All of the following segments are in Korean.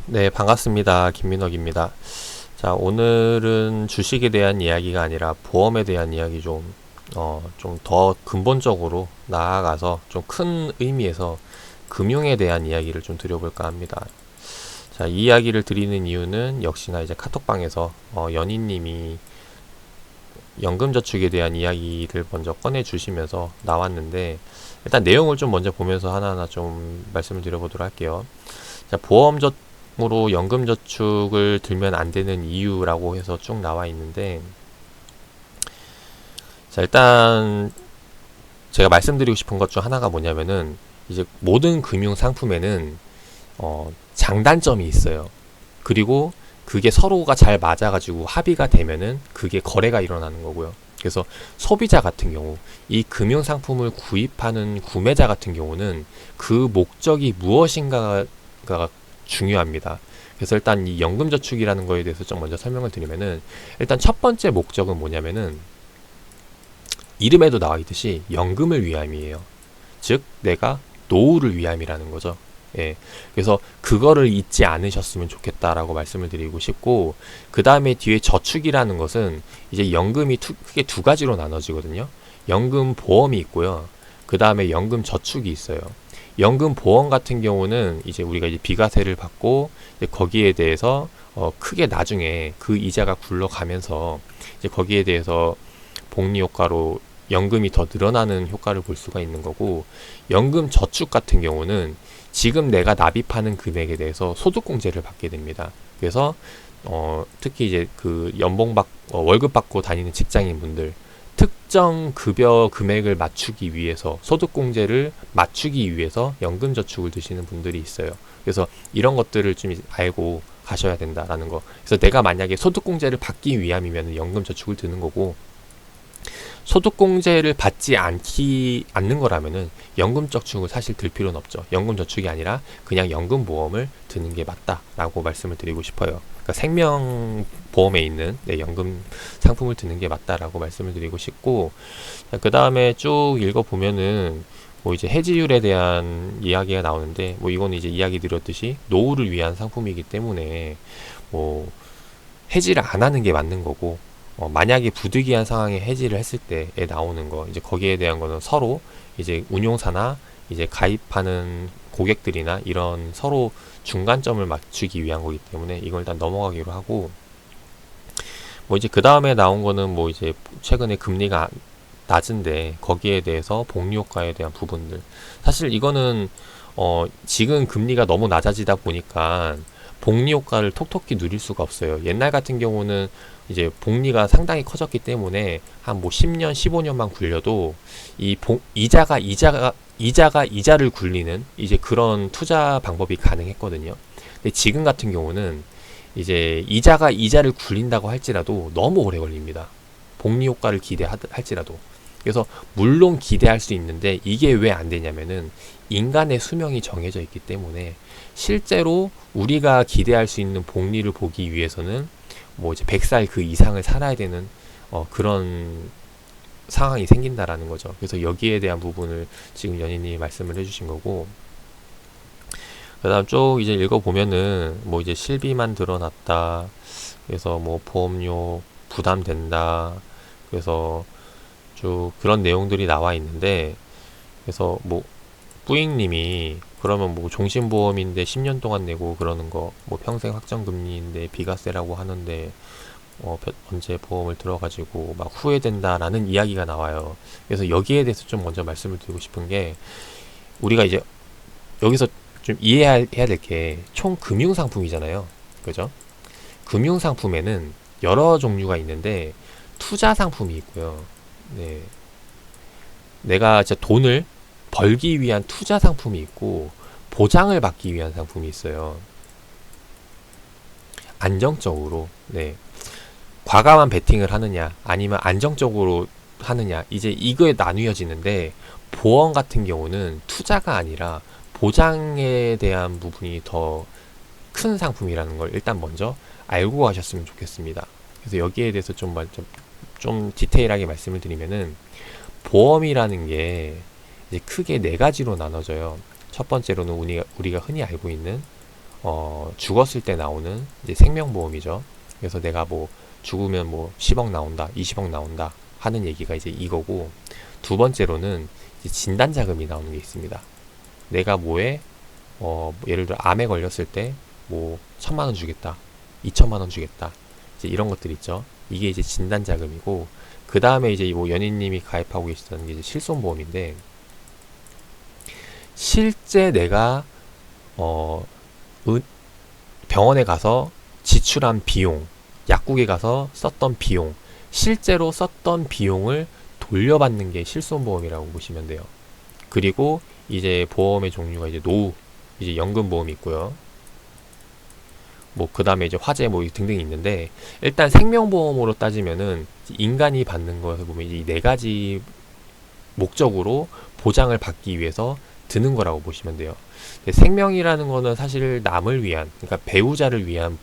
네, 반갑습니다. 김민혁입니다. 자, 오늘은 주식에 대한 이야기가 아니라 보험에 대한 이야기 좀 더 근본적으로 나아가서 좀 큰 의미에서 금융에 대한 이야기를 좀 드려볼까 합니다. 자, 이 이야기를 드리는 이유는 역시나 이제 카톡방에서 연인님이 연금저축에 대한 이야기를 먼저 꺼내주시면서 나왔는데, 일단 내용을 좀 먼저 보면서 하나하나 좀 말씀을 드려보도록 할게요. 자, 보험으로 연금저축을 들면 안 되는 이유라고 해서 쭉 나와 있는데, 자, 일단 제가 말씀드리고 싶은 것 중 하나가 뭐냐면은, 이제 모든 금융 상품에는 장단점이 있어요. 그리고 그게 서로가 잘 맞아가지고 합의가 되면은 그게 거래가 일어나는 거고요. 그래서 소비자 같은 경우, 이 금융 상품을 구입하는 구매자 같은 경우는 그 목적이 무엇인가가 중요합니다. 그래서 일단 이 연금저축이라는 거에 대해서 좀 먼저 설명을 드리면은, 일단 첫 번째 목적은 뭐냐면은 이름에도 나와 있듯이 연금을 위함이에요. 즉 내가 노후를 위함이라는 거죠. 예. 그래서 그거를 잊지 않으셨으면 좋겠다라고 말씀을 드리고 싶고, 그 다음에 뒤에 저축이라는 것은 이제 연금이 크게 두 가지로 나눠지거든요. 연금 보험이 있고요. 그 다음에 연금 저축이 있어요. 연금 보험 같은 경우는 이제 우리가 이제 비과세를 받고 이제 거기에 대해서 크게 나중에 그 이자가 굴러가면서 이제 거기에 대해서 복리 효과로 연금이 더 늘어나는 효과를 볼 수가 있는 거고, 연금 저축 같은 경우는 지금 내가 납입하는 금액에 대해서 소득공제를 받게 됩니다. 그래서 특히 이제 그 월급 받고 다니는 직장인 분들, 특정 급여 금액을 맞추기 위해서 소득공제를 맞추기 위해서 연금저축을 드시는 분들이 있어요. 그래서 이런 것들을 좀 알고 가셔야 된다라는 거. 그래서 내가 만약에 소득공제를 받기 위함이면 연금저축을 드는 거고, 소득공제를 받지 않는 거라면은 연금저축을 사실 들 필요는 없죠. 연금저축이 아니라 그냥 연금보험을 드는 게 맞다라고 말씀을 드리고 싶어요. 그러니까 생명보험에 있는 연금 상품을 드는 게 맞다라고 말씀을 드리고 싶고, 그 다음에 쭉 읽어보면은 뭐 이제 해지율에 대한 이야기가 나오는데, 뭐 이거는 이제 이야기 드렸듯이 노후를 위한 상품이기 때문에 뭐 해지를 안 하는 게 맞는 거고, 만약에 부득이한 상황에 해지를 했을 때에 나오는 거, 이제 거기에 대한 거는 서로 이제 운용사나 이제 가입하는 고객들이나 이런 서로 중간점을 맞추기 위한 거기 때문에 이걸 일단 넘어가기로 하고, 뭐 이제 그 다음에 나온 거는 뭐 이제 최근에 금리가 낮은데 거기에 대해서 복리 효과에 대한 부분들, 사실 이거는 지금 금리가 너무 낮아지다 보니까 복리 효과를 톡톡히 누릴 수가 없어요. 옛날 같은 경우는 이제 복리가 상당히 커졌기 때문에 한 뭐 10년, 15년만 굴려도 이자가 이자를 굴리는 이제 그런 투자 방법이 가능했거든요. 근데 지금 같은 경우는 이제 이자가 이자를 굴린다고 할지라도 너무 오래 걸립니다. 복리 효과를 기대할지라도. 그래서 물론 기대할 수 있는데 이게 왜 안 되냐면은 인간의 수명이 정해져 있기 때문에 실제로 우리가 기대할 수 있는 복리를 보기 위해서는 뭐 이제 100살 그 이상을 살아야 되는 그런 상황이 생긴다라는 거죠. 그래서 여기에 대한 부분을 지금 연인이 말씀을 해주신 거고, 그다음 쭉 이제 읽어보면은 뭐 이제 실비만 드러났다. 그래서 뭐 보험료 부담된다. 그래서 쭉 그런 내용들이 나와 있는데, 그래서 뭐 뿌잉님이 그러면 뭐 종신보험인데 10년 동안 내고 그러는 거, 뭐 평생 확정금리인데 비과세라고 하는데 언제 보험을 들어가지고 막 후회된다라는 이야기가 나와요. 그래서 여기에 대해서 좀 먼저 말씀을 드리고 싶은 게, 우리가 이제 여기서 좀 이해해야 될 게 총 금융상품이잖아요. 그죠? 금융상품에는 여러 종류가 있는데 투자 상품이 있고요. 네. 내가 진짜 돈을 벌기 위한 투자 상품이 있고 보장을 받기 위한 상품이 있어요. 안정적으로. 네. 과감한 베팅을 하느냐 아니면 안정적으로 하느냐, 이제 이거에 나뉘어지는데, 보험 같은 경우는 투자가 아니라 보장에 대한 부분이 더 큰 상품이라는 걸 일단 먼저 알고 가셨으면 좋겠습니다. 그래서 여기에 대해서 좀 디테일하게 말씀을 드리면은, 보험이라는 게 이제 크게 네 가지로 나눠져요. 첫 번째로는 우리가 흔히 알고 있는 죽었을 때 나오는 이제 생명보험이죠. 그래서 내가 뭐 죽으면 뭐 10억 나온다, 20억 나온다 하는 얘기가 이제 이거고, 두 번째로는 이제 진단자금이 나오는 게 있습니다. 내가 뭐에 뭐 예를 들어 암에 걸렸을 때 뭐 1,000만 원 주겠다, 2,000만 원 주겠다, 이제 이런 것들 있죠. 이게 이제 진단자금이고, 그 다음에 이제 뭐 연인님이 가입하고 계시다는 게 이제 실손보험인데, 실제 내가 병원에 가서 지출한 비용, 약국에 가서 썼던 비용, 실제로 썼던 비용을 돌려받는 게 실손보험이라고 보시면 돼요. 그리고 이제 보험의 종류가 이제 노후, 이제 연금보험이 있고요. 뭐 그 다음에 이제 화재 뭐 등등이 있는데, 일단 생명보험으로 따지면은 인간이 받는 것을 보면 이 네 가지 목적으로 보장을 받기 위해서 드는 거라고 보시면 돼요. 생명이라는 거는 사실 남을 위한, 그러니까 배우자를 위한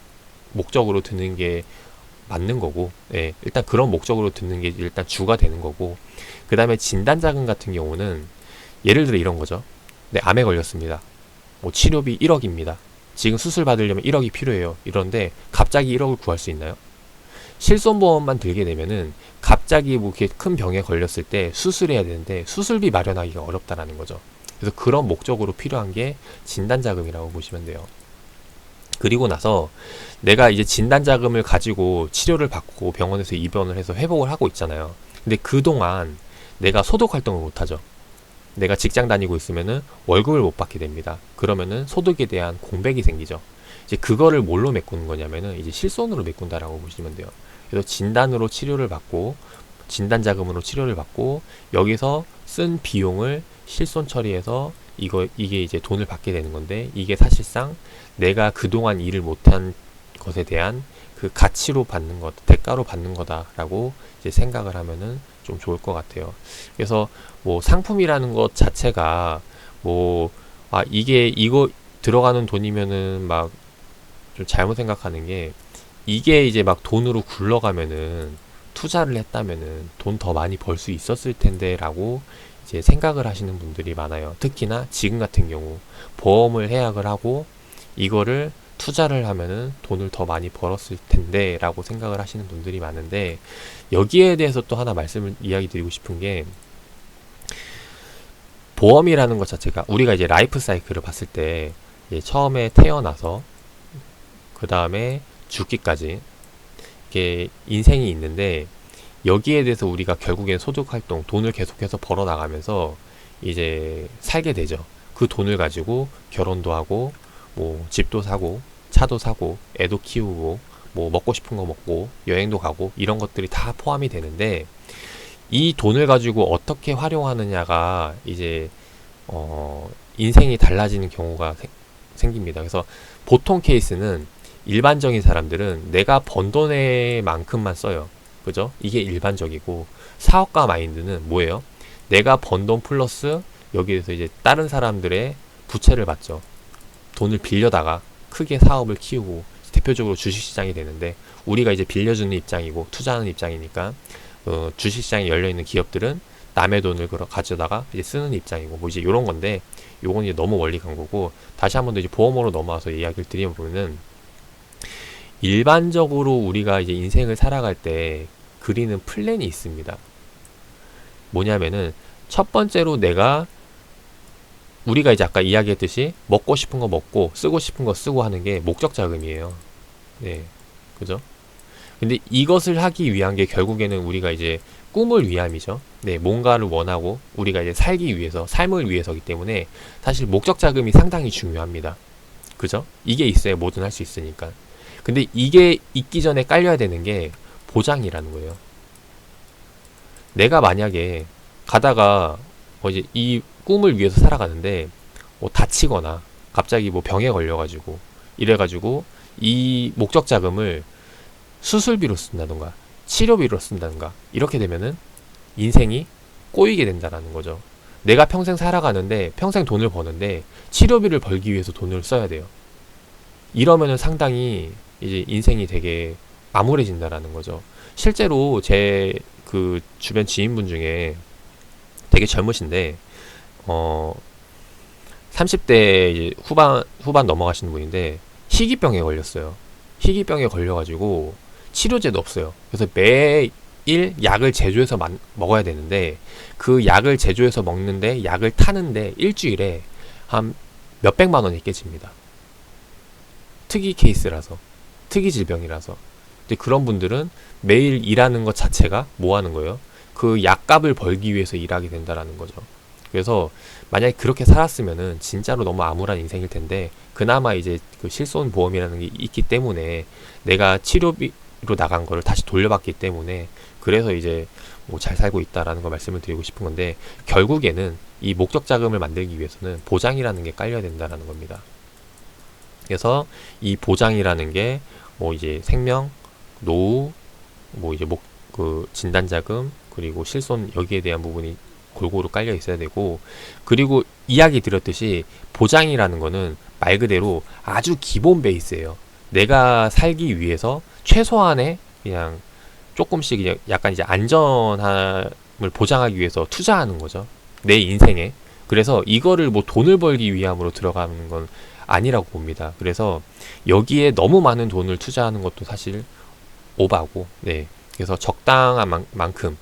목적으로 드는 게 맞는 거고, 예, 일단 그런 목적으로 드는 게 일단 주가 되는 거고, 그 다음에 진단자금 같은 경우는 예를 들어 이런 거죠. 네, 암에 걸렸습니다. 뭐 치료비 1억입니다. 지금 수술 받으려면 1억이 필요해요. 이런데 갑자기 1억을 구할 수 있나요? 실손보험만 들게 되면은 갑자기 뭐 이렇게 큰 병에 걸렸을 때 수술해야 되는데 수술비 마련하기가 어렵다라는 거죠. 그래서 그런 목적으로 필요한 게 진단자금이라고 보시면 돼요. 그리고 나서 내가 이제 진단자금을 가지고 치료를 받고 병원에서 입원을 해서 회복을 하고 있잖아요. 근데 그동안 내가 소득 활동을 못하죠. 내가 직장 다니고 있으면은 월급을 못 받게 됩니다. 그러면은 소득에 대한 공백이 생기죠. 이제 그거를 뭘로 메꾸는 거냐면은 이제 실손으로 메꾼다라고 보시면 돼요. 그래서 진단으로 치료를 받고, 진단자금으로 치료를 받고, 여기서 쓴 비용을 실손 처리해서 이게 이제 돈을 받게 되는 건데, 이게 사실상 내가 그동안 일을 못한 것에 대한 그 가치로 받는 것, 대가로 받는 거다라고 이제 생각을 하면은 좀 좋을 것 같아요. 그래서 뭐 상품이라는 것 자체가 뭐, 이게 이거 들어가는 돈이면은 막 좀 잘못 생각하는 게, 이게 이제 막 돈으로 굴러가면은 투자를 했다면은 돈 더 많이 벌 수 있었을 텐데 라고 이제 생각을 하시는 분들이 많아요. 특히나 지금 같은 경우 보험을 해약을 하고 이거를 투자를 하면은 돈을 더 많이 벌었을 텐데 라고 생각을 하시는 분들이 많은데, 여기에 대해서 또 하나 이야기 드리고 싶은 게, 보험이라는 것 자체가 우리가 이제 라이프 사이클을 봤을 때 처음에 태어나서 그 다음에 죽기까지 이게 인생이 있는데, 여기에 대해서 우리가 결국엔 소득활동, 돈을 계속해서 벌어 나가면서 이제 살게 되죠. 그 돈을 가지고 결혼도 하고 뭐 집도 사고 차도 사고 애도 키우고 뭐 먹고 싶은 거 먹고 여행도 가고 이런 것들이 다 포함이 되는데, 이 돈을 가지고 어떻게 활용하느냐가 이제 인생이 달라지는 경우가 생깁니다. 그래서 보통 케이스는 일반적인 사람들은 내가 번 돈의 만큼만 써요. 그죠? 이게 일반적이고, 사업가 마인드는 뭐예요? 내가 번 돈 플러스 여기에서 이제 다른 사람들의 부채를 받죠. 돈을 빌려다가 크게 사업을 키우고, 대표적으로 주식시장이 되는데, 우리가 이제 빌려주는 입장이고 투자하는 입장이니까 주식시장에 열려있는 기업들은 남의 돈을 가져다가 이제 쓰는 입장이고, 뭐 이제 요런 건데, 요건 이제 너무 멀리 간 거고, 다시 한 번 더 이제 보험으로 넘어와서 이야기를 드리면은, 일반적으로 우리가 이제 인생을 살아갈 때 그리는 플랜이 있습니다. 뭐냐면은 첫 번째로 우리가 이제 아까 이야기했듯이 먹고 싶은 거 먹고 쓰고 싶은 거 쓰고 하는 게 목적 자금이에요. 네, 그죠? 근데 이것을 하기 위한 게 결국에는 우리가 이제 꿈을 위함이죠. 네, 뭔가를 원하고 우리가 이제 살기 위해서, 삶을 위해서기 때문에 사실 목적 자금이 상당히 중요합니다. 그죠? 이게 있어야 뭐든 할 수 있으니까. 근데 이게 있기 전에 깔려야 되는 게 보장이라는 거예요. 내가 만약에 가다가 이제 이 꿈을 위해서 살아가는데 뭐 다치거나 갑자기 뭐 병에 걸려가지고 이래가지고 이 목적 자금을 수술비로 쓴다던가 치료비로 쓴다던가 이렇게 되면은 인생이 꼬이게 된다라는 거죠. 내가 평생 살아가는데, 평생 돈을 버는데 치료비를 벌기 위해서 돈을 써야 돼요. 이러면은 상당히 이제 인생이 되게 암울해진다라는 거죠. 실제로 제 그 주변 지인분 중에 되게 젊으신데 30대 이제 후반 넘어가시는 분인데, 희귀병에 걸렸어요. 희귀병에 걸려가지고 치료제도 없어요. 그래서 매일 약을 제조해서 먹어야 되는데 그 약을 제조해서 먹는데 약을 타는데 일주일에 한 몇백만 원이 깨집니다. 특이 케이스라서, 특이 질병이라서. 근데 그런 분들은 매일 일하는 것 자체가 뭐 하는 거예요? 그 약값을 벌기 위해서 일하게 된다라는 거죠. 그래서 만약에 그렇게 살았으면은 진짜로 너무 암울한 인생일 텐데, 그나마 이제 그 실손보험이라는 게 있기 때문에 내가 치료비로 나간 거를 다시 돌려받기 때문에, 그래서 이제 뭐 잘 살고 있다라는 걸 말씀을 드리고 싶은 건데, 결국에는 이 목적 자금을 만들기 위해서는 보장이라는 게 깔려야 된다라는 겁니다. 그래서 이 보장이라는 게 뭐 이제 생명, 노후, 뭐 이제 그 진단자금, 그리고 실손, 여기에 대한 부분이 골고루 깔려 있어야 되고, 그리고 이야기 드렸듯이 보장이라는 거는 말 그대로 아주 기본 베이스예요. 내가 살기 위해서 최소한의 그냥 조금씩 그냥 약간 이제 안전함을 보장하기 위해서 투자하는 거죠. 내 인생에. 그래서 이거를 뭐 돈을 벌기 위함으로 들어가는 건 아니라고 봅니다. 그래서 여기에 너무 많은 돈을 투자하는 것도 사실 오바고, 네. 그래서 적당한 만큼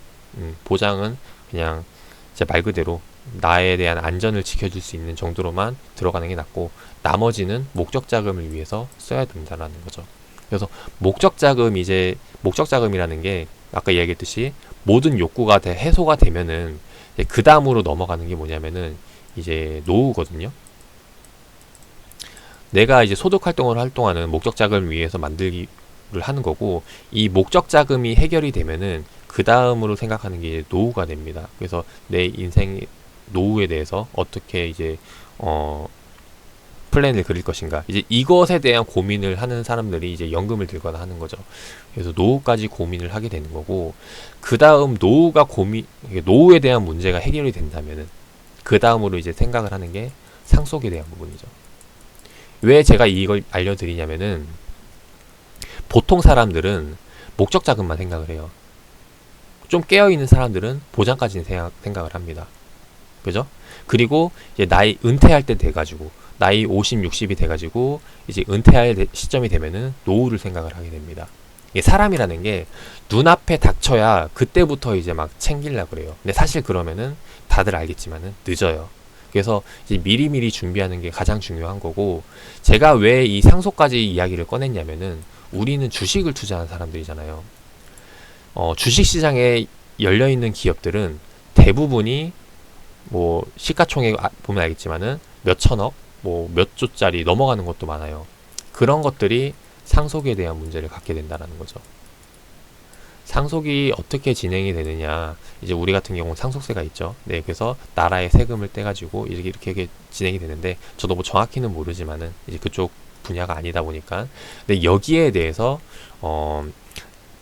보장은 그냥 제 말 그대로 나에 대한 안전을 지켜줄 수 있는 정도로만 들어가는 게 낫고, 나머지는 목적 자금을 위해서 써야 된다라는 거죠. 그래서 목적 자금이라는 게 아까 이야기했듯이 모든 욕구가 해소가 되면은 그 다음으로 넘어가는 게 뭐냐면은 이제 노후거든요. 내가 이제 소득 활동을 할 동안은 목적 자금을 위해서 만들기를 하는 거고, 이 목적 자금이 해결이 되면은 그 다음으로 생각하는 게 이제 노후가 됩니다. 그래서 내 인생 노후에 대해서 어떻게 이제 플랜을 그릴 것인가, 이제 이것에 대한 고민을 하는 사람들이 이제 연금을 들거나 하는 거죠. 그래서 노후까지 고민을 하게 되는 거고, 그 다음 노후에 대한 문제가 해결이 된다면은 그 다음으로 이제 생각을 하는 게 상속에 대한 부분이죠. 왜 제가 이걸 알려드리냐면은, 보통 사람들은 목적 자금만 생각을 해요. 좀 깨어있는 사람들은 보장까지는 생각을 합니다. 그죠? 그리고 이제 은퇴할 때 돼가지고, 나이 50, 60이 돼가지고, 이제 은퇴할 시점이 되면은 노후를 생각을 하게 됩니다. 이게 사람이라는 게 눈앞에 닥쳐야 그때부터 이제 막 챙기려고 그래요. 근데 사실 그러면은 다들 알겠지만은 늦어요. 그래서 이제 미리미리 준비하는 게 가장 중요한 거고, 제가 왜 이 상속까지 이야기를 꺼냈냐면은, 우리는 주식을 투자한 사람들이잖아요. 주식시장에 열려있는 기업들은 대부분이 뭐 시가총액 보면 알겠지만은 몇 천억, 뭐 몇 조짜리 넘어가는 것도 많아요. 그런 것들이 상속에 대한 문제를 갖게 된다는 거죠. 상속이 어떻게 진행이 되느냐, 이제 우리 같은 경우는 상속세가 있죠. 네, 그래서 나라의 세금을 떼가지고 이렇게 진행이 되는데, 저도 뭐 정확히는 모르지만은 이제 그쪽 분야가 아니다 보니까. 근데 여기에 대해서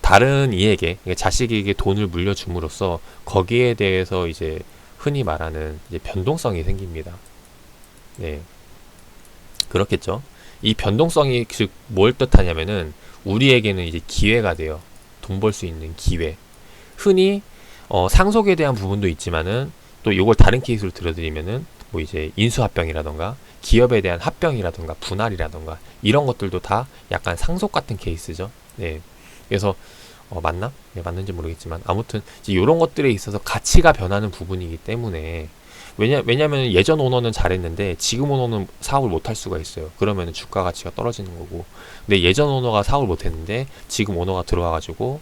다른 이에게, 자식에게 돈을 물려줌으로써 거기에 대해서 이제 흔히 말하는 이제 변동성이 생깁니다. 네, 그렇겠죠. 이 변동성이 즉 뭘 뜻하냐면은, 우리에게는 이제 기회가 돼요. 돈 벌 수 있는 기회. 흔히 상속에 대한 부분도 있지만은, 또 이걸 다른 케이스로 들어드리면은 뭐 이제 인수합병이라던가 기업에 대한 합병이라던가 분할이라던가 이런 것들도 다 약간 상속 같은 케이스죠. 네. 그래서 맞나? 네, 맞는지 모르겠지만 아무튼 이제 이런 것들에 있어서 가치가 변하는 부분이기 때문에, 왜냐면 예전 오너는 잘했는데 지금 오너는 사업을 못할 수가 있어요. 그러면 주가 가치가 떨어지는 거고, 근데 예전 오너가 사업을 못했는데 지금 오너가 들어와가지고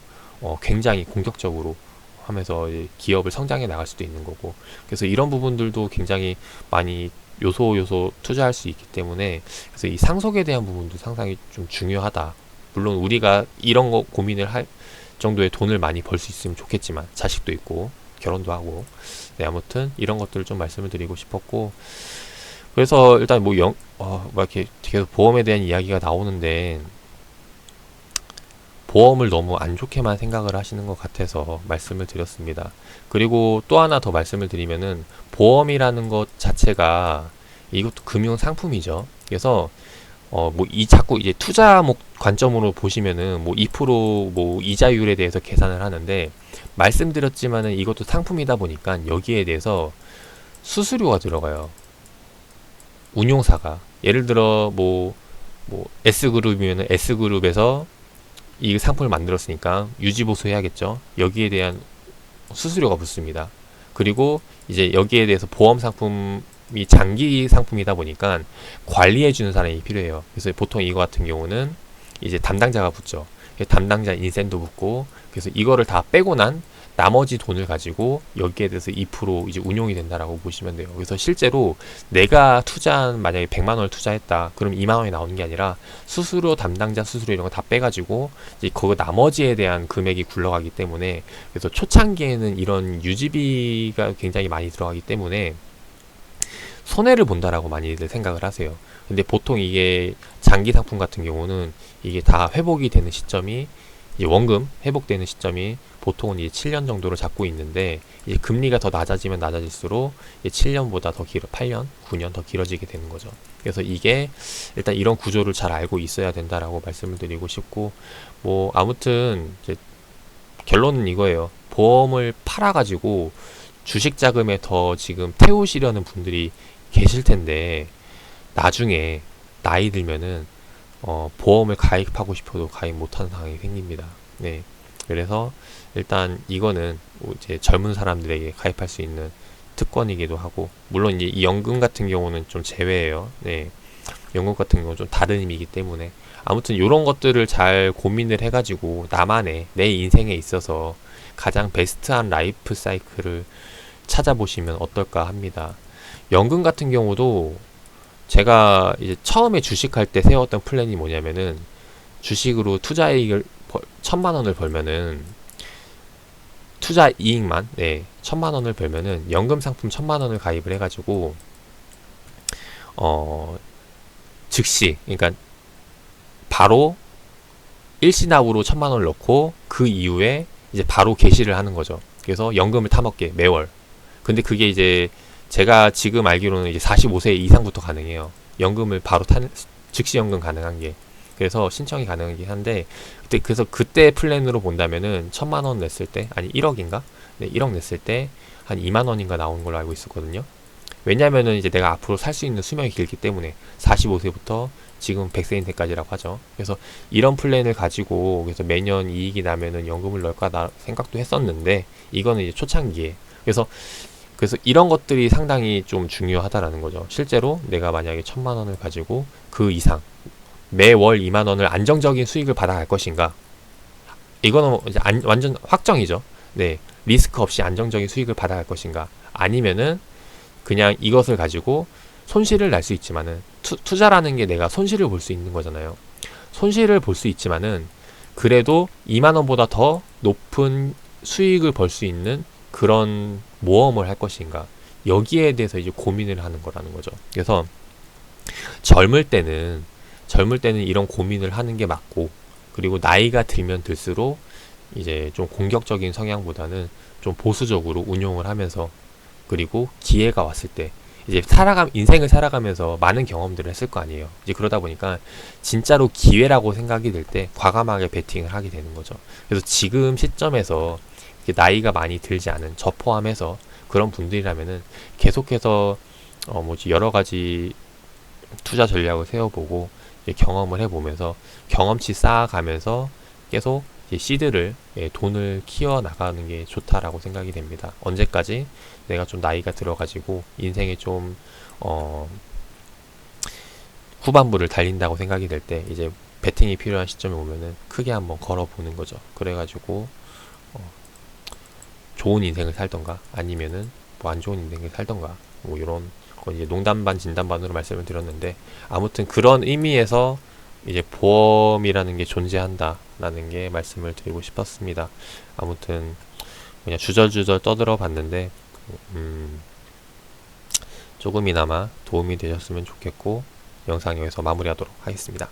굉장히 공격적으로 하면서 기업을 성장해 나갈 수도 있는 거고, 그래서 이런 부분들도 굉장히 많이 요소 투자할 수 있기 때문에, 그래서 이 상속에 대한 부분도 상당히 좀 중요하다. 물론 우리가 이런 거 고민을 할 정도의 돈을 많이 벌 수 있으면 좋겠지만, 자식도 있고 결혼도 하고. 네, 아무튼 이런 것들을 좀 말씀을 드리고 싶었고, 그래서 일단 뭐 이렇게 계속 보험에 대한 이야기가 나오는데, 보험을 너무 안 좋게만 생각을 하시는 것 같아서 말씀을 드렸습니다. 그리고 또 하나 더 말씀을 드리면은, 보험이라는 것 자체가 이것도 금융 상품이죠. 그래서 뭐 자꾸 이제 투자 관점으로 보시면은 뭐 2% 뭐 이자율에 대해서 계산을 하는데, 말씀드렸지만은 이것도 상품이다 보니까 여기에 대해서 수수료가 들어가요. 운용사가 예를 들어 뭐 뭐 S그룹이면 S그룹에서 이 상품을 만들었으니까 유지보수 해야겠죠. 여기에 대한 수수료가 붙습니다. 그리고 이제 여기에 대해서 보험 상품이 장기 상품이다 보니까 관리해주는 사람이 필요해요. 그래서 보통 이거 같은 경우는 이제 담당자가 붙죠. 담당자 인센도 붙고, 그래서 이거를 다 빼고 난 나머지 돈을 가지고 여기에 대해서 2% 이제 운용이 된다라고 보시면 돼요. 그래서 실제로 내가 투자한, 만약에 100만 원을 투자했다. 그럼 2만 원이 나오는 게 아니라 수수료, 담당자 수수료 이런 거 다 빼가지고 이제 그거 나머지에 대한 금액이 굴러가기 때문에, 그래서 초창기에는 이런 유지비가 굉장히 많이 들어가기 때문에 손해를 본다라고 많이들 생각을 하세요. 근데 보통 이게 장기 상품 같은 경우는 이게 다 회복이 되는 시점이, 이제 원금 회복되는 시점이 보통은 이제 7년 정도로 잡고 있는데, 이제 금리가 더 낮아지면 낮아질수록 이제 7년보다 더 길어, 8년, 9년 더 길어지게 되는 거죠. 그래서 이게 일단 이런 구조를 잘 알고 있어야 된다라고 말씀을 드리고 싶고, 뭐 아무튼 이제 결론은 이거예요. 보험을 팔아가지고 주식 자금에 더 지금 태우시려는 분들이 계실 텐데, 나중에 나이 들면은 보험을 가입하고 싶어도 가입 못하는 상황이 생깁니다. 네. 그래서 일단 이거는 이제 젊은 사람들에게 가입할 수 있는 특권이기도 하고, 물론 이제 이 연금 같은 경우는 좀 제외예요. 네. 연금 같은 경우는 좀 다른 의미이기 때문에, 아무튼 이런 것들을 잘 고민을 해가지고 나만의 내 인생에 있어서 가장 베스트한 라이프 사이클을 찾아보시면 어떨까 합니다. 연금 같은 경우도 제가 이제 처음에 주식할 때 세웠던 플랜이 뭐냐면은, 주식으로 투자이익을 1000만 원을 벌면은, 투자 이익만, 네, 1000만 원을 벌면은 연금 상품 1000만 원을 가입을 해가지고 즉시, 그러니까 바로 일시납으로 1000만 원을 넣고 그 이후에 이제 바로 개시를 하는 거죠. 그래서 연금을 타먹게 매월. 근데 그게 이제 제가 지금 알기로는 이제 45세 이상부터 가능해요. 연금을 바로 즉시 연금 가능한 게. 그래서 신청이 가능하긴 한데, 그래서 그때 플랜으로 본다면은 1000만 원 냈을 때, 아니 1억인가? 네, 1억 냈을 때 한 2만 원인가 나오는 걸로 알고 있었거든요. 왜냐면은 이제 내가 앞으로 살 수 있는 수명이 길기 때문에, 45세부터 지금 100세인 때까지라고 하죠. 그래서 이런 플랜을 가지고, 그래서 매년 이익이 나면은 연금을 넣을까 나 생각도 했었는데, 이거는 이제 초창기에. 그래서 이런 것들이 상당히 좀 중요하다라는 거죠. 실제로 내가 만약에 1000만 원을 가지고 그 이상 매월 2만 원을 안정적인 수익을 받아갈 것인가? 이거는 이제 완전 확정이죠. 네, 리스크 없이 안정적인 수익을 받아갈 것인가? 아니면은 그냥 이것을 가지고 손실을 날 수 있지만은, 투자라는 게 내가 손실을 볼 수 있는 거잖아요. 손실을 볼 수 있지만은 그래도 2만 원보다 더 높은 수익을 벌 수 있는 그런 모험을 할 것인가, 여기에 대해서 이제 고민을 하는 거라는 거죠. 그래서 젊을 때는 이런 고민을 하는 게 맞고, 그리고 나이가 들면 들수록 이제 좀 공격적인 성향보다는 좀 보수적으로 운용을 하면서, 그리고 기회가 왔을 때 이제 인생을 살아가면서 많은 경험들을 했을 거 아니에요. 이제 그러다 보니까 진짜로 기회라고 생각이 될 때 과감하게 베팅을 하게 되는 거죠. 그래서 지금 시점에서 나이가 많이 들지 않은 저 포함해서 그런 분들이라면은 계속해서 여러 가지 투자 전략을 세워보고 경험을 해보면서 경험치 쌓아가면서 계속 시드를, 돈을 키워 나가는 게 좋다라고 생각이 됩니다. 언제까지 내가 좀 나이가 들어가지고 인생에 좀 후반부를 달린다고 생각이 될 때 이제 베팅이 필요한 시점에 오면은 크게 한번 걸어보는 거죠. 그래가지고 좋은 인생을 살던가, 아니면은 뭐 안 좋은 인생을 살던가, 뭐 이런 건 이제 농담 반 진담 반으로 말씀을 드렸는데, 아무튼 그런 의미에서 이제 보험이라는 게 존재한다라는 게 말씀을 드리고 싶었습니다. 아무튼 그냥 주절주절 떠들어 봤는데 조금이나마 도움이 되셨으면 좋겠고, 영상 여기서 마무리하도록 하겠습니다.